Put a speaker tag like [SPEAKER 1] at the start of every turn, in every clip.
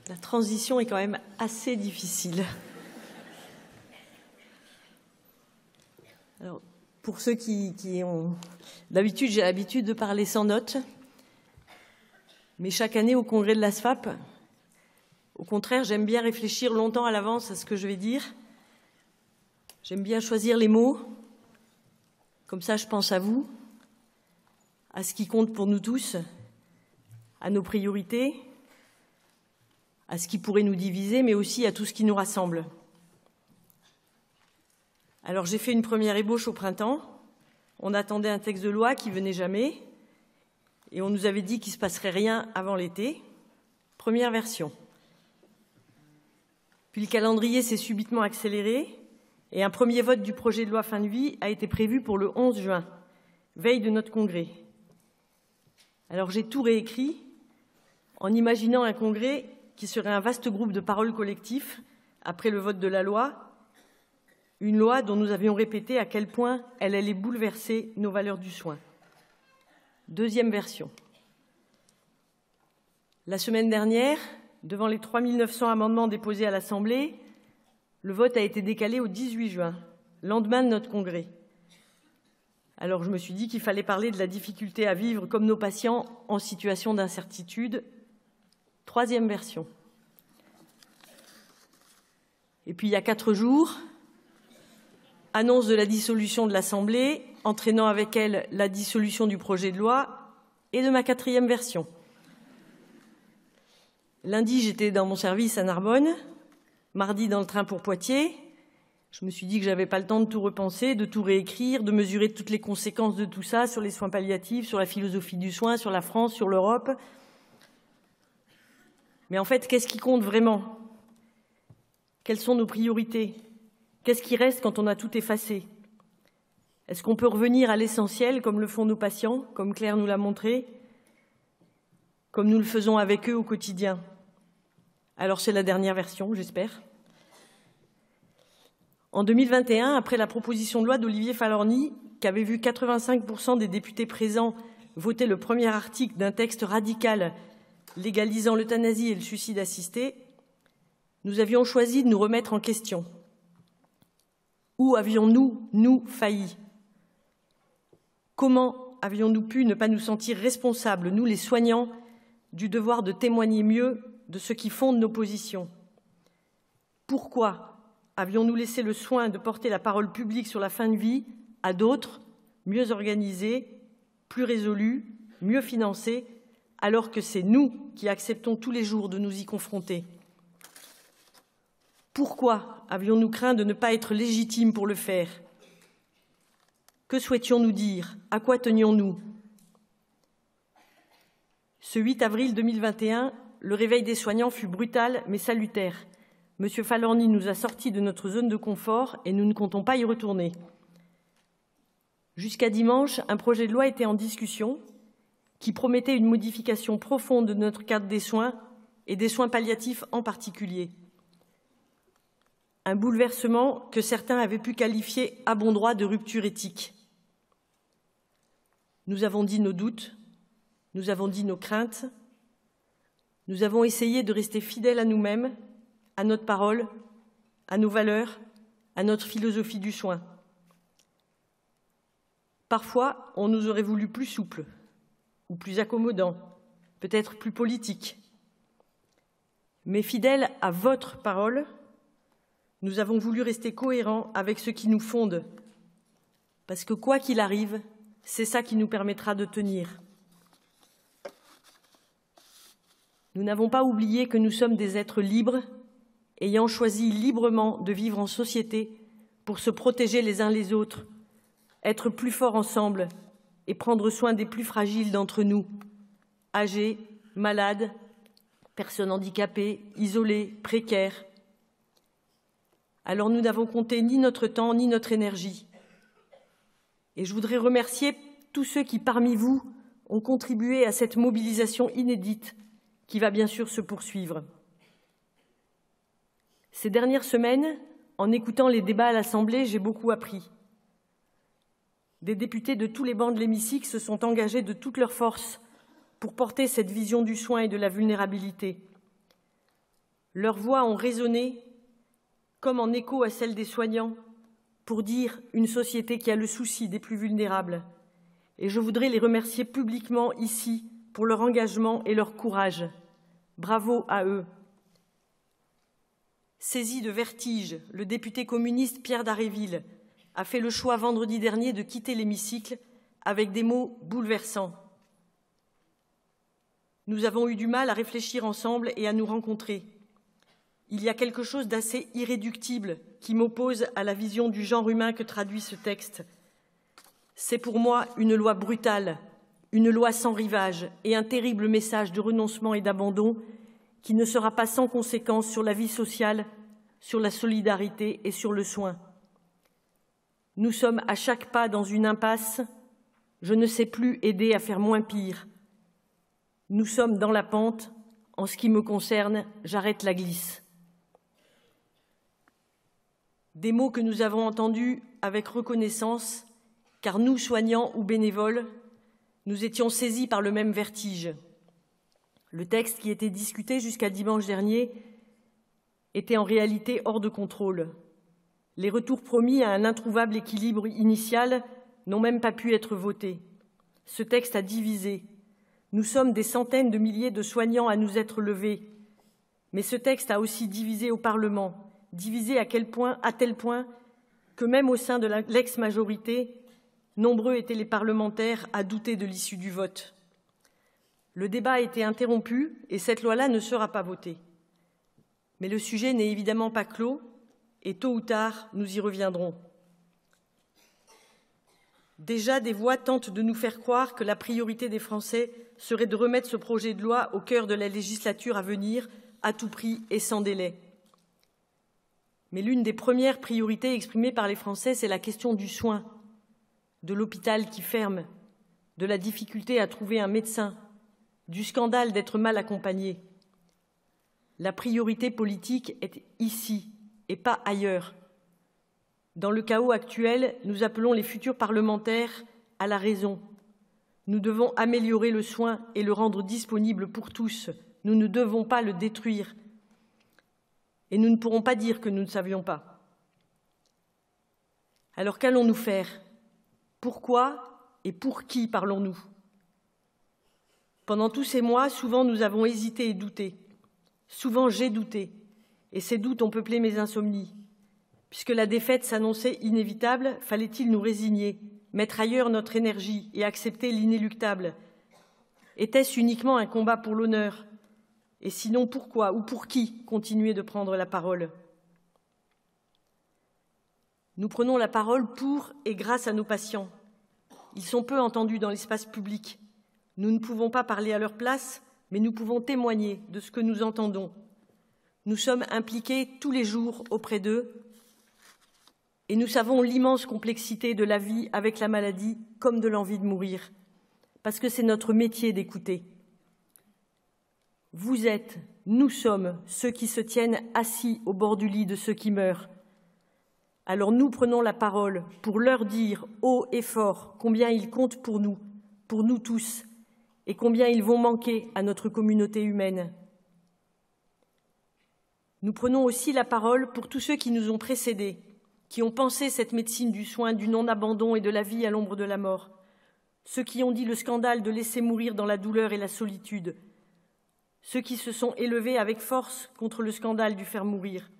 [SPEAKER 1] La transition est quand même assez difficile. Alors, pour ceux qui ont... D'habitude, j'ai l'habitude de parler sans notes. Mais chaque année, au congrès de l'ASFAP, au contraire, j'aime bien réfléchir longtemps à l'avance à ce que je vais dire. J'aime bien choisir les mots. Comme ça, je pense à vous, à ce qui compte pour nous tous, à nos priorités, à ce qui pourrait nous diviser, mais aussi à tout ce qui nous rassemble. Alors j'ai fait une première ébauche au printemps. On attendait un texte de loi qui venait jamais, et on nous avait dit qu'il ne se passerait rien avant l'été. Première version. Puis le calendrier s'est subitement accéléré, et un premier vote du projet de loi fin de vie a été prévu pour le 11 juin, veille de notre congrès. Alors j'ai tout réécrit en imaginant un congrès qui serait un vaste groupe de paroles collectifs après le vote de la loi, une loi dont nous avions répété à quel point elle allait bouleverser nos valeurs du soin. Deuxième version. La semaine dernière, devant les 3900 amendements déposés à l'Assemblée, le vote a été décalé au 18 juin, lendemain de notre congrès. Alors je me suis dit qu'il fallait parler de la difficulté à vivre comme nos patients en situation d'incertitude. Troisième version. Et puis il y a 4 jours, annonce de la dissolution de l'Assemblée, entraînant avec elle la dissolution du projet de loi et de ma 4e version. Lundi, j'étais dans mon service à Narbonne, mardi dans le train pour Poitiers. Je me suis dit que je n'avais pas le temps de tout repenser, de tout réécrire, de mesurer toutes les conséquences de tout ça sur les soins palliatifs, sur la philosophie du soin, sur la France, sur l'Europe. Mais en fait, qu'est-ce qui compte vraiment? Quelles sont nos priorités? Qu'est-ce qui reste quand on a tout effacé? Est-ce qu'on peut revenir à l'essentiel, comme le font nos patients, comme Claire nous l'a montré, comme nous le faisons avec eux au quotidien? Alors c'est la dernière version, j'espère. En 2021, après la proposition de loi d'Olivier Falorni, qui avait vu 85% des députés présents voter le premier article d'un texte radical légalisant l'euthanasie et le suicide assisté, nous avions choisi de nous remettre en question. Où avions-nous, nous, failli? Comment avions-nous pu ne pas nous sentir responsables, nous les soignants, du devoir de témoigner mieux de ce qui fonde nos positions? Pourquoi avions-nous laissé le soin de porter la parole publique sur la fin de vie à d'autres, mieux organisés, plus résolus, mieux financés, alors que c'est nous qui acceptons tous les jours de nous y confronter? Pourquoi avions-nous craint de ne pas être légitimes pour le faire? Que souhaitions-nous dire? À quoi tenions-nous? Ce 8 avril 2021, le réveil des soignants fut brutal mais salutaire. Monsieur Falorni nous a sortis de notre zone de confort et nous ne comptons pas y retourner. Jusqu'à dimanche, un projet de loi était en discussion qui promettait une modification profonde de notre cadre des soins et des soins palliatifs en particulier. Un bouleversement que certains avaient pu qualifier à bon droit de rupture éthique. Nous avons dit nos doutes, nous avons dit nos craintes, nous avons essayé de rester fidèles à nous-mêmes, à notre parole, à nos valeurs, à notre philosophie du soin. Parfois, on nous aurait voulu plus souples ou plus accommodants, peut-être plus politiques. Mais fidèles à votre parole, nous avons voulu rester cohérents avec ce qui nous fonde, parce que quoi qu'il arrive, c'est ça qui nous permettra de tenir. Nous n'avons pas oublié que nous sommes des êtres libres, ayant choisi librement de vivre en société pour se protéger les uns les autres, être plus forts ensemble et prendre soin des plus fragiles d'entre nous, âgés, malades, personnes handicapées, isolées, précaires. Alors nous n'avons compté ni notre temps ni notre énergie. Et je voudrais remercier tous ceux qui, parmi vous, ont contribué à cette mobilisation inédite qui va bien sûr se poursuivre. Ces dernières semaines, en écoutant les débats à l'Assemblée, j'ai beaucoup appris. Des députés de tous les bancs de l'hémicycle se sont engagés de toutes leurs forces pour porter cette vision du soin et de la vulnérabilité. Leurs voix ont résonné comme en écho à celle des soignants pour dire une société qui a le souci des plus vulnérables. Et je voudrais les remercier publiquement ici pour leur engagement et leur courage. Bravo à eux. Saisi de vertige, le député communiste Pierre Dharréville a fait le choix vendredi dernier de quitter l'hémicycle avec des mots bouleversants. Nous avons eu du mal à réfléchir ensemble et à nous rencontrer. Il y a quelque chose d'assez irréductible qui m'oppose à la vision du genre humain que traduit ce texte. C'est pour moi une loi brutale, une loi sans rivage et un terrible message de renoncement et d'abandon qui ne sera pas sans conséquence sur la vie sociale, sur la solidarité et sur le soin. Nous sommes à chaque pas dans une impasse. Je ne sais plus aider à faire moins pire. Nous sommes dans la pente. En ce qui me concerne, j'arrête la glisse. Des mots que nous avons entendus avec reconnaissance, car nous, soignants ou bénévoles, nous étions saisis par le même vertige. Le texte qui était discuté jusqu'à dimanche dernier était en réalité hors de contrôle. Les retours promis à un introuvable équilibre initial n'ont même pas pu être votés. Ce texte a divisé. Nous sommes des centaines de milliers de soignants à nous être levés. Mais ce texte a aussi divisé au Parlement, divisé à tel point que même au sein de l'ex-majorité, nombreux étaient les parlementaires à douter de l'issue du vote. Le débat a été interrompu et cette loi-là ne sera pas votée. Mais le sujet n'est évidemment pas clos et tôt ou tard, nous y reviendrons. Déjà, des voix tentent de nous faire croire que la priorité des Français serait de remettre ce projet de loi au cœur de la législature à venir, à tout prix et sans délai. Mais l'une des premières priorités exprimées par les Français, c'est la question du soin, de l'hôpital qui ferme, de la difficulté à trouver un médecin, du scandale d'être mal accompagné. La priorité politique est ici et pas ailleurs. Dans le chaos actuel, nous appelons les futurs parlementaires à la raison. Nous devons améliorer le soin et le rendre disponible pour tous. Nous ne devons pas le détruire. Et nous ne pourrons pas dire que nous ne savions pas. Alors qu'allons-nous faire? Pourquoi et pour qui parlons-nous? Pendant tous ces mois, souvent nous avons hésité et douté. Souvent j'ai douté. Et ces doutes ont peuplé mes insomnies. Puisque la défaite s'annonçait inévitable, fallait-il nous résigner, mettre ailleurs notre énergie et accepter l'inéluctable? Était-ce uniquement un combat pour l'honneur? Et sinon, pourquoi ou pour qui continuer de prendre la parole? Nous prenons la parole pour et grâce à nos patients. Ils sont peu entendus dans l'espace public. Nous ne pouvons pas parler à leur place, mais nous pouvons témoigner de ce que nous entendons. Nous sommes impliqués tous les jours auprès d'eux et nous savons l'immense complexité de la vie avec la maladie comme de l'envie de mourir, parce que c'est notre métier d'écouter. Vous êtes, nous sommes ceux qui se tiennent assis au bord du lit de ceux qui meurent. Alors nous prenons la parole pour leur dire haut et fort combien ils comptent pour nous tous, et combien ils vont manquer à notre communauté humaine. Nous prenons aussi la parole pour tous ceux qui nous ont précédés, qui ont pensé cette médecine du soin, du non-abandon et de la vie à l'ombre de la mort, ceux qui ont dit le scandale de laisser mourir dans la douleur et la solitude, ceux qui se sont élevés avec force contre le scandale du faire mourir,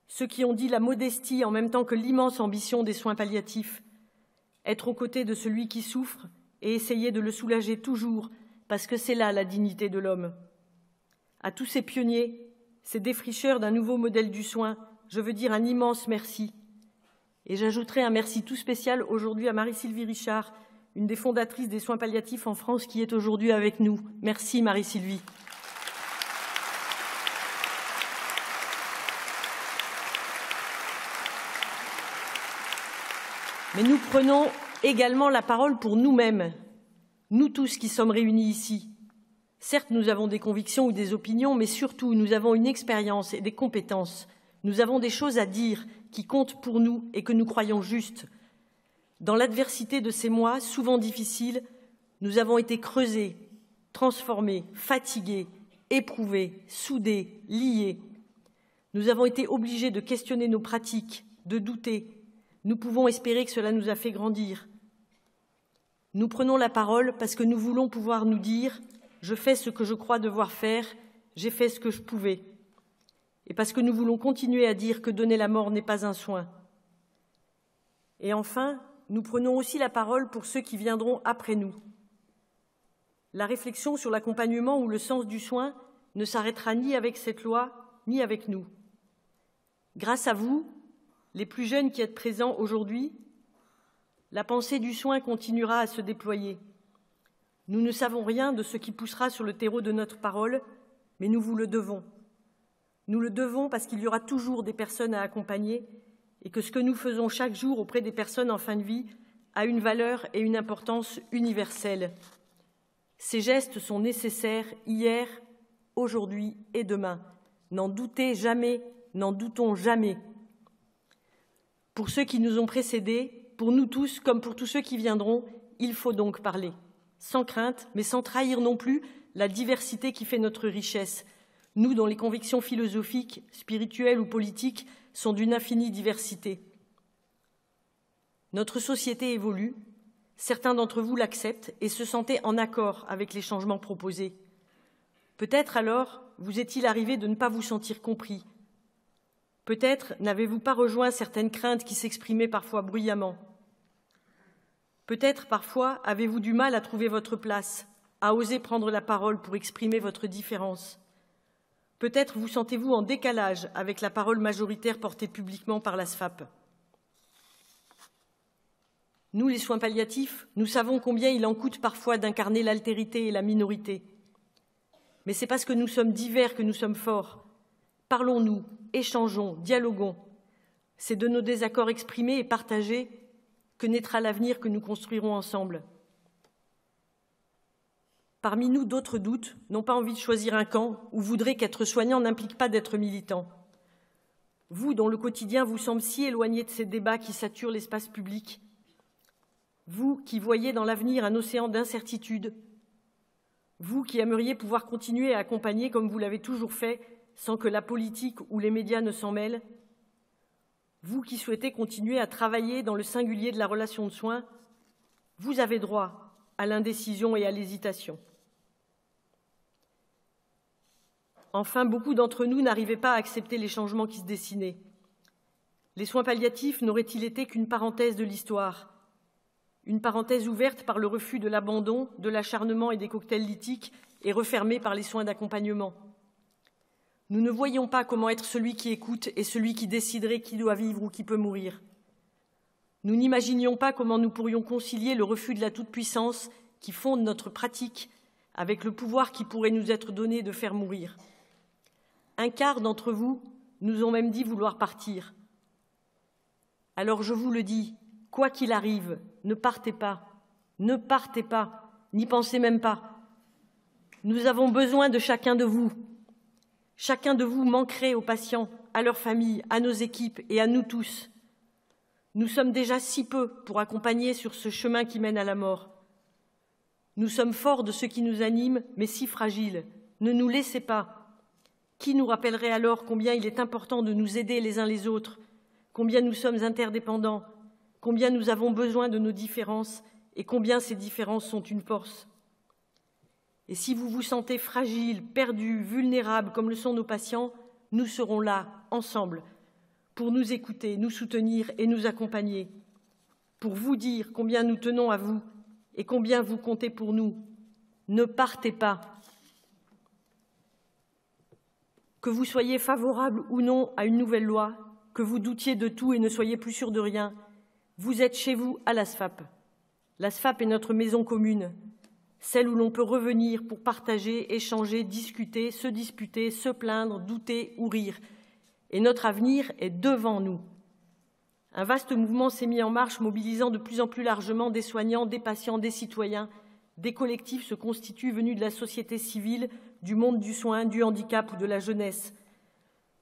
[SPEAKER 1] ceux qui ont dit la modestie en même temps que l'immense ambition des soins palliatifs, être aux côtés de celui qui souffre et essayer de le soulager toujours, parce que c'est là la dignité de l'homme. À tous ces pionniers, ces défricheurs d'un nouveau modèle du soin, je veux dire un immense merci. Et j'ajouterai un merci tout spécial aujourd'hui à Marie-Sylvie Richard, une des fondatrices des soins palliatifs en France, qui est aujourd'hui avec nous. Merci Marie-Sylvie. Mais nous prenons également la parole pour nous-mêmes, nous tous qui sommes réunis ici. Certes, nous avons des convictions ou des opinions, mais surtout, nous avons une expérience et des compétences. Nous avons des choses à dire qui comptent pour nous et que nous croyons justes. Dans l'adversité de ces mois, souvent difficiles, nous avons été creusés, transformés, fatigués, éprouvés, soudés, liés. Nous avons été obligés de questionner nos pratiques, de douter. Nous pouvons espérer que cela nous a fait grandir. Nous prenons la parole parce que nous voulons pouvoir nous dire « Je fais ce que je crois devoir faire, j'ai fait ce que je pouvais ». Et parce que nous voulons continuer à dire que donner la mort n'est pas un soin. Et enfin, nous prenons aussi la parole pour ceux qui viendront après nous. La réflexion sur l'accompagnement ou le sens du soin ne s'arrêtera ni avec cette loi, ni avec nous. Grâce à vous, les plus jeunes qui êtes présents aujourd'hui, la pensée du soin continuera à se déployer. Nous ne savons rien de ce qui poussera sur le terreau de notre parole, mais nous vous le devons. Nous le devons parce qu'il y aura toujours des personnes à accompagner et que ce que nous faisons chaque jour auprès des personnes en fin de vie a une valeur et une importance universelle. Ces gestes sont nécessaires hier, aujourd'hui et demain. N'en doutez jamais, n'en doutons jamais. Pour ceux qui nous ont précédés, pour nous tous comme pour tous ceux qui viendront, il faut donc parler, sans crainte, mais sans trahir non plus la diversité qui fait notre richesse. Nous, dont les convictions philosophiques, spirituelles ou politiques sont d'une infinie diversité. Notre société évolue, certains d'entre vous l'acceptent et se sentaient en accord avec les changements proposés. Peut-être alors vous est-il arrivé de ne pas vous sentir compris. Peut-être n'avez-vous pas rejoint certaines craintes qui s'exprimaient parfois bruyamment. Peut-être parfois avez-vous du mal à trouver votre place, à oser prendre la parole pour exprimer votre différence. Peut-être vous sentez-vous en décalage avec la parole majoritaire portée publiquement par la SFAP. Nous, les soins palliatifs, nous savons combien il en coûte parfois d'incarner l'altérité et la minorité. Mais c'est parce que nous sommes divers que nous sommes forts. Parlons-nous, échangeons, dialoguons. C'est de nos désaccords exprimés et partagés que naîtra l'avenir que nous construirons ensemble. Parmi nous, d'autres doutent, n'ont pas envie de choisir un camp ou voudraient qu'être soignant n'implique pas d'être militant. Vous, dont le quotidien vous semble si éloigné de ces débats qui saturent l'espace public, vous qui voyez dans l'avenir un océan d'incertitudes, vous qui aimeriez pouvoir continuer à accompagner comme vous l'avez toujours fait, sans que la politique ou les médias ne s'en mêlent, vous qui souhaitez continuer à travailler dans le singulier de la relation de soins, vous avez droit à l'indécision et à l'hésitation. Enfin, beaucoup d'entre nous n'arrivaient pas à accepter les changements qui se dessinaient. Les soins palliatifs n'auraient-ils été qu'une parenthèse de l'histoire, une parenthèse ouverte par le refus de l'abandon, de l'acharnement et des cocktails lithiques et refermée par les soins d'accompagnement? Nous ne voyions pas comment être celui qui écoute et celui qui déciderait qui doit vivre ou qui peut mourir. Nous n'imaginions pas comment nous pourrions concilier le refus de la toute-puissance qui fonde notre pratique avec le pouvoir qui pourrait nous être donné de faire mourir. Un quart d'entre vous nous ont même dit vouloir partir. Alors je vous le dis, quoi qu'il arrive, ne partez pas, n'y pensez même pas. Nous avons besoin de chacun de vous. Chacun de vous manquerait aux patients, à leurs familles, à nos équipes et à nous tous. Nous sommes déjà si peu pour accompagner sur ce chemin qui mène à la mort. Nous sommes forts de ce qui nous anime, mais si fragiles. Ne nous laissez pas. Qui nous rappellerait alors combien il est important de nous aider les uns les autres, combien nous sommes interdépendants, combien nous avons besoin de nos différences et combien ces différences sont une force. Et si vous vous sentez fragile, perdu, vulnérable comme le sont nos patients, nous serons là, ensemble, pour nous écouter, nous soutenir et nous accompagner, pour vous dire combien nous tenons à vous et combien vous comptez pour nous. Ne partez pas. Que vous soyez favorable ou non à une nouvelle loi, que vous doutiez de tout et ne soyez plus sûr de rien, vous êtes chez vous à la SFAP. La SFAP est notre maison commune, celle où l'on peut revenir pour partager, échanger, discuter, se disputer, se plaindre, douter ou rire. Et notre avenir est devant nous. Un vaste mouvement s'est mis en marche, mobilisant de plus en plus largement des soignants, des patients, des citoyens. Des collectifs se constituent venus de la société civile, du monde du soin, du handicap ou de la jeunesse.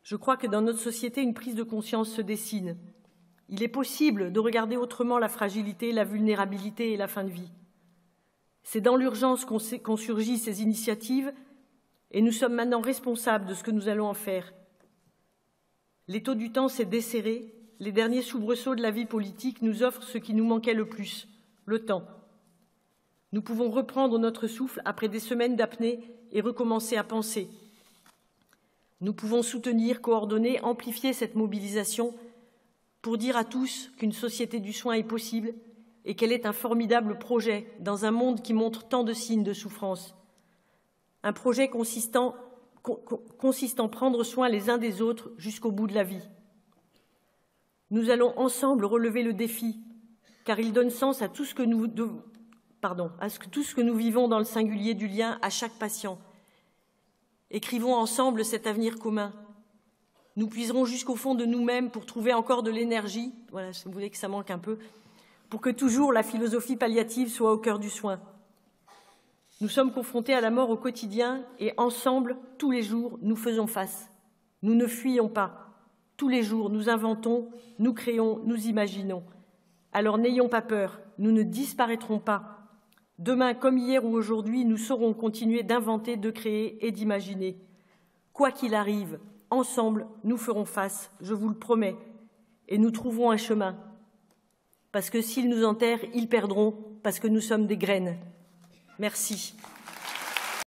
[SPEAKER 1] Je crois que dans notre société, une prise de conscience se dessine. Il est possible de regarder autrement la fragilité, la vulnérabilité et la fin de vie. C'est dans l'urgence qu'ont surgi ces initiatives et nous sommes maintenant responsables de ce que nous allons en faire. L'étau du temps s'est desserré. Les derniers soubresauts de la vie politique nous offrent ce qui nous manquait le plus, le temps. Nous pouvons reprendre notre souffle après des semaines d'apnée et recommencer à penser. Nous pouvons soutenir, coordonner, amplifier cette mobilisation pour dire à tous qu'une société du soin est possible et qu'elle est un formidable projet dans un monde qui montre tant de signes de souffrance. Un projet consistant prendre soin les uns des autres jusqu'au bout de la vie. Nous allons ensemble relever le défi, car il donne sens à tout ce que nous vivons dans le singulier du lien à chaque patient. Écrivons ensemble cet avenir commun. Nous puiserons jusqu'au fond de nous-mêmes pour trouver encore de l'énergie, voilà, si vous voulez que ça manque un peu, pour que toujours la philosophie palliative soit au cœur du soin. Nous sommes confrontés à la mort au quotidien et ensemble, tous les jours, nous faisons face. Nous ne fuyons pas. Tous les jours, nous inventons, nous créons, nous imaginons. Alors n'ayons pas peur, nous ne disparaîtrons pas. Demain, comme hier ou aujourd'hui, nous saurons continuer d'inventer, de créer et d'imaginer. Quoi qu'il arrive, ensemble, nous ferons face, je vous le promets, et nous trouverons un chemin. Parce que s'ils nous enterrent, ils perdront, parce que nous sommes des graines. Merci.